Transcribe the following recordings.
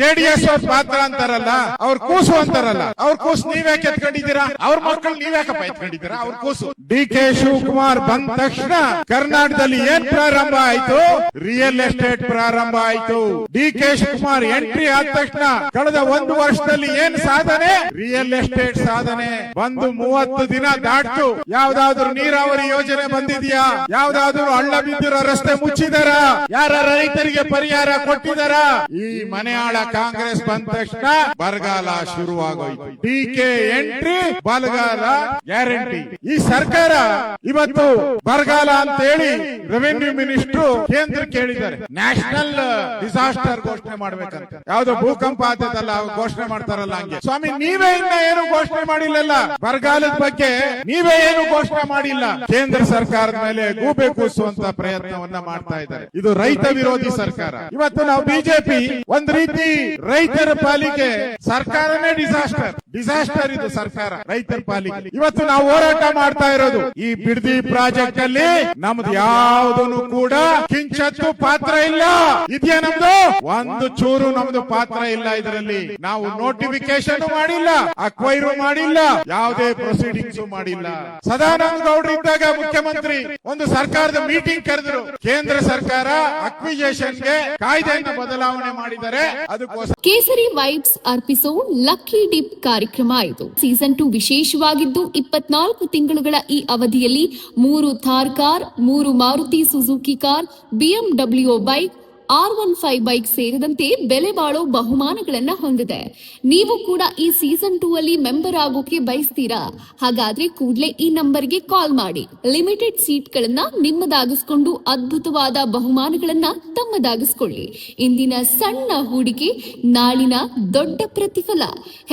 JDS ಅವ್ರ ಪಾತ್ರ ಅಂತಾರಲ್ಲ, ಅವ್ರ ಕೂಸು ಅಂತಾರಲ್ಲ, ಅವ್ರ ಕೂಸು ನೀವ್ಯಾಕೆ ಎತ್ಕೊಂಡಿದ್ದೀರಾ? ಅವ್ರ ಮಕ್ಕಳು ನೀವ್ಯಾಕಪ್ಪ ಎತ್ಕೊಂಡಿದ್ದೀರಾ? ಅವ್ರ ಕೂಸು. ಡಿ ಕೆ ಶಿವಕುಮಾರ್ ಬಂದ ತಕ್ಷಣ ಕರ್ನಾಟಕದಲ್ಲಿ ಏನ್ ಪ್ರಾರಂಭ ಆಯ್ತು? ರಿಯಲ್ ಎಸ್ಟೇಟ್ ಪ್ರಾರಂಭ ಆಯ್ತು. ಡಿ ಕೆ ಶಿವಕುಮಾರ್ ಎಂಟ್ರಿ ಆದ ತಕ್ಷಣ ಕಳೆದ 1 ವರ್ಷದಲ್ಲಿ ಏನ್ ಸಾಧನೆ? ರಿಯಲ್ ಎಸ್ಟೇಟ್ ಸಾಧನೆ. ಬಂದು 30 ದಿನ ದಾಟ್ತು. ಯಾವ್ದಾದ್ರು ನೀರಾವರಿ ಯೋಜನೆ ಬಂದಿದ್ಯಾ? ಯಾವ್ದಾದ್ರು ಹಳ್ಳ ಬಿದ್ದಿರೋ ರಸ್ತೆ ಮುಚ್ಚಿದಾರ? ಯಾರ ರೈತರಿಗೆ ಪರಿಹಾರ ಕೊಟ್ಟಿದಾರ? ಈ ಮನೆಯಾಳ ಕಾಂಗ್ರೆಸ್ ಬಂದ ತಕ್ಷಣ ಬರಗಾಲ ಶುರುವಾಗೋಯ್ತು. ಡಿ ಕೆ ಎಂಟ್ರಿ, ಬರಗಾಲ ಗ್ಯಾರಂಟಿ. ಈ ಸರ್ಕಾರ ಇವತ್ತು ಬರಗಾಲ ಅಂತ ಹೇಳಿ ರೆವೆನ್ಯೂ ಮಿನಿಸ್ಟರ್ ಕೇಂದ್ರ ಕೇಳಿದ್ದಾರೆ. ನ್ಯಾಷನಲ್ ಡಿಸಾಸ್ಟರ್ ಘೋಷಣೆ ಮಾಡ್ಬೇಕಂತ. ಯಾವ್ದೋ ಭೂಕಂಪ ಆತದಲ್ಲ, ಘೋಷಣೆ ಮಾಡ್ತಾರಲ್ಲ ಹಂಗೆ. ಸ್ವಾಮಿ, ನೀವೇ ಇನ್ನ ಏನು ಘೋಷಣೆ ಮಾಡಿಲ್ಲಲ್ಲ. ಬರಗಾಲದ ಬಗ್ಗೆ ನೀವೇ ಏನು ಘೋಷಣೆ ಮಾಡಿಲ್ಲ. ಕೇಂದ್ರ ಸರ್ಕಾರದ ಮೇಲೆ ಗೂಬೆ ಕೂಸುವಂತ ಪ್ರಯತ್ನವನ್ನ ಮಾಡ್ತಾ ಇದ್ದಾರೆ. ಇದು ರೈತ ವಿರೋಧಿ ಸರ್ಕಾರ. ಇವತ್ತು ನಾವು ಬಿಜೆಪಿ ಒಂದ್ ರೀತಿ ರೈತರ ಪಾಲಿಗೆ ಸರ್ಕಾರನೇ ಡಿಸಾಸ್ಟರ್ ಇದು ಸರ್ಕಾರ ರೈತರ ಪಾಲಿಗೆ. ಇವತ್ತು ನಾವು ಹೋರಾಟ ಮಾಡ್ತಾ ಇರೋದು ಈ ಬಿಡದಿ ಪ್ರಾಜೆಕ್ಟ್ ಅಲ್ಲಿ ನಮ್ದು ಯಾವುದನ್ನು ಕೂಡ ಕಿಂಚತ್ತು ಪಾತ್ರ ಇಲ್ಲ. ಇದೆಯಾ ನಮ್ದು? ಒಂದು ಚೂರು ನಮ್ದು ಪಾತ್ರ ಇಲ್ಲ. ಇದರಲ್ಲಿ ನಾವು ನೋಟಿಫಿಕೇಶನ್ ಮಾಡಿಲ್ಲ, ಅಕ್ವೈರು ಮಾಡಿಲ್ಲ, ಯಾವುದೇ ಪ್ರೊಸೀಡಿಂಗ್ಸ್ ಮಾಡಿಲ್ಲ. ಸದಾನಂದ ಗೌಡ್ರು ಇದ್ದಾಗ ಮುಖ್ಯಮಂತ್ರಿ ಒಂದು ಸರ್ಕಾರದ ಮೀಟಿಂಗ್ ಕರೆದ್ರು. ಕೇಂದ್ರ ಸರ್ಕಾರ ಅಕ್ವಿಜೇಷನ್ಗೆ ಕಾಯ್ದೆಯನ್ನು ಬದಲಾವಣೆ ಮಾಡಿದರೆ ಅದಕ್ಕೋಸ್ಕರ ಕೇಸರಿ ವೈಬ್ಸ್ ಅರ್ಪಿಸೋ ಲಕ್ಕಿ ಡಿಪ್ ಕಾರ್ಯಕ್ರಮ ಇದು. ಸೀಸನ್ 2 ವಿಶೇಷವಾಗಿದ್ದು 24 ತಿಂಗಳುಗಳ ಈ ಅವಧಿಯಲ್ಲಿ 3 Thar car, 3 Maruti Suzuki car, BMW bike, R15 bike ಸೇರಿದಂತೆ ಬೆಲೆ ಬಾಳೋ ಬಹುಮಾನಗಳನ್ನ ಹೊಂದಿದೆ. ನೀವು ಕೂಡ ಈ ಸೀಸನ್ 2 ಅಲ್ಲಿ ಮೆಂಬರ್ ಆಗೋಕೆ ಬಯಸ್ತೀರಾ? ಹಾಗಾದ್ರೆ ಕೂಡಲೇ ಈ ನಂಬರ್ಗೆ ಕಾಲ್ ಮಾಡಿ. ಲಿಮಿಟೆಡ್ ಸೀಟ್ಗಳನ್ನ ನಿಮ್ಮದಾಗಿಸ್ಕೊಂಡು ಅದ್ಭುತವಾದ ಬಹುಮಾನಗಳನ್ನ ತಮ್ಮದಾಗಿಸ್ಕೊಳ್ಳಿ. ಇಂದಿನ ಸಣ್ಣ ಹೂಡಿಕೆ ನಾಳಿನ ದೊಡ್ಡ ಪ್ರತಿಫಲ.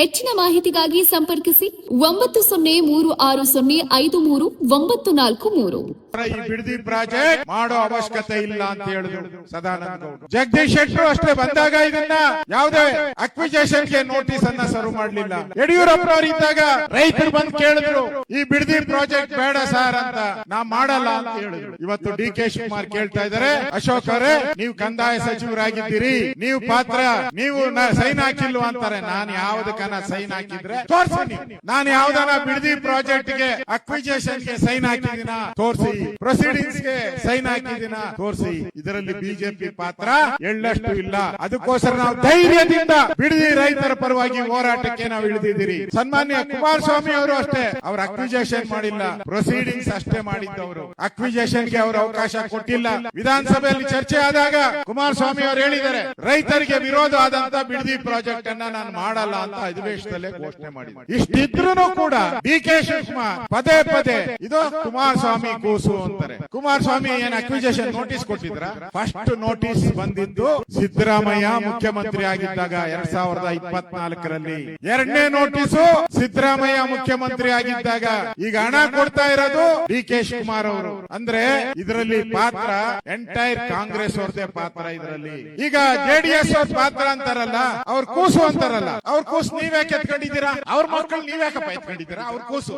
ಹೆಚ್ಚಿನ ಮಾಹಿತಿಗಾಗಿ ಸಂಪರ್ಕಿಸಿ 9036053943. ಈ ಬಿಡದಿ ಪ್ರಾಜೆಕ್ಟ್ ಮಾಡೋ ಅವಶ್ಯಕತೆ ಇಲ್ಲ ಅಂತ ಹೇಳಿದ್ರು ಸದಾನಂದ ಗೌಡ್ರು. ಜಗದೀಶ್ ಶೆಟ್ಟರು ಅಷ್ಟೇ ಬಂದಾಗ ಇದನ್ನ ಯಾವುದೇ ಅಕ್ವಿಜೇಷನ್ ಗೆ ನೋಟಿಸ್ ಅನ್ನ ಸರ್ವ್ ಮಾಡಲಿಲ್ಲ. ಯಡಿಯೂರಪ್ಪನವರು ಇದ್ದಾಗ ರೈತರು ಬಂದು ಕೇಳಿದ್ರು, ಈ ಬಿಡದಿ ಪ್ರಾಜೆಕ್ಟ್ ಬೇಡ ಸರ್ ಅಂತ. ನಾ ಮಾಡಲ್ಲ ಅಂತ ಹೇಳಿದ್ರು. ಇವತ್ತು ಡಿ ಕೆ ಶಿವಕುಮಾರ್ ಕೇಳ್ತಾ ಇದಾರೆ, ಅಶೋಕ್ ಅವರೇ ನೀವು ಕಂದಾಯ ಸಚಿವರಾಗಿದ್ದೀರಿ, ನೀವು ಪಾತ್ರ, ನೀವು ಸೈನ್ ಹಾಕಿಲ್ವಾ ಅಂತಾರೆ. ನಾನು ಯಾವ್ದಕ್ಕನ ಸೈನ್ ಹಾಕಿದ್ರೆ ತೋರ್ಸಿ. ನಾನು ಯಾವ್ದಾನ ಬಿಡದಿ ಪ್ರಾಜೆಕ್ಟ್ ಗೆ ಅಕ್ವಿಜೇಷನ್ ಗೆ ಸೈನ್ ಹಾಕಿದಿನ ತೋರಿಸಿ, ಪ್ರೊಸೀಡಿಂಗ್ಸ್ ಗೆ ಸೈನ್ ಹಾಕಿದಿನ ತೋರಿಸಿ. ಇದರಲ್ಲಿ ಬಿಜೆಪಿ ಪಾತ್ರ ಎಳ್ಳಷ್ಟು ಇಲ್ಲ. ಅದಕ್ಕೋಸ್ಕರ ನಾವು ಧೈರ್ಯದಿಂದ ಬಿಡದಿ ರೈತರ ಪರವಾಗಿ ಹೋರಾಟಕ್ಕೆ ನಾವು ಇಳಿದಿದ್ದೀರಿ. ಸನ್ಮಾನ್ಯ ಕುಮಾರಸ್ವಾಮಿ ಅವರು ಅಷ್ಟೇ, ಅವ್ರ ಅಕ್ವಿಜೇಷನ್ ಮಾಡಿಲ್ಲ, ಪ್ರೊಸೀಡಿಂಗ್ಸ್ ಅಷ್ಟೇ ಮಾಡಿದ್ದವರು. ಅಕ್ವಿಜೇಷನ್ ಗೆ ಅವರು ಅವಕಾಶ ಕೊಟ್ಟಿಲ್ಲ. ವಿಧಾನಸಭೆಯಲ್ಲಿ ಚರ್ಚೆ ಆದಾಗ ಕುಮಾರಸ್ವಾಮಿ ಅವರು ಹೇಳಿದ್ದಾರೆ, ರೈತರಿಗೆ ವಿರೋಧ ಆದಂತ ಬಿಡದಿ ಪ್ರಾಜೆಕ್ಟ್ ಅನ್ನ ನಾನು ಮಾಡಲ್ಲ ಅಂತ ಅಧಿವೇಶನದಲ್ಲೇ ಘೋಷಣೆ ಮಾಡಿದ್ದಾರೆ. ಇಷ್ಟಿದ್ರೂ ಕೂಡ ಡಿ ಕೆ ಶಿವಕುಮಾರ್ ಪದೇ ಪದೇ ಇದು ಕುಮಾರಸ್ವಾಮಿ ಕೂಸು ಅಂತಾರೆ. ಕುಮಾರಸ್ವಾಮಿ ಏನ್ ಅಕ್ವಿಜೇಷನ್ ನೋಟಿಸ್ ಕೊಟ್ಟಿದ್ರ? ಫಸ್ಟ್ ನೋಟಿಸ್ ಬಂದಿದ್ದು ಸಿದ್ದರಾಮಯ್ಯ ಮುಖ್ಯಮಂತ್ರಿ ಆಗಿದ್ದಾಗ 2024ರಲ್ಲಿ. ಎರಡನೇ ನೋಟಿಸು ಸಿದ್ದರಾಮಯ್ಯ ಮುಖ್ಯಮಂತ್ರಿ ಆಗಿದ್ದಾಗ. ಈಗ ಹಣ ಕೊಡ್ತಾ ಇರೋದು ಡಿ ಕೆ ಶಿವಕುಮಾರ್ ಅವರು. ಅಂದ್ರೆ ಇದರಲ್ಲಿ ಪಾತ್ರ ಎಂಟೈರ್ ಕಾಂಗ್ರೆಸ್ ಅವ್ರದೇ ಪಾತ್ರ ಇದರಲ್ಲಿ. ಈಗ ಜೆಡಿಎಸ್ ಅವ್ರ ಪಾತ್ರ ಅಂತಾರಲ್ಲ, ಅವ್ರ ಕೂಸು ಅಂತಾರಲ್ಲ, ಅವ್ರ ಕೂಸು ನೀವ್ಯಾಕೆ ಎತ್ಕೊಂಡಿದ್ದೀರಾ? ಅವ್ರ ಮಕ್ಕಳು ನೀವ್ಯಾಕಪ್ಪ ಎತ್ಕೊಂಡಿದ್ದೀರಾ? ಅವ್ರ ಕೂಸು.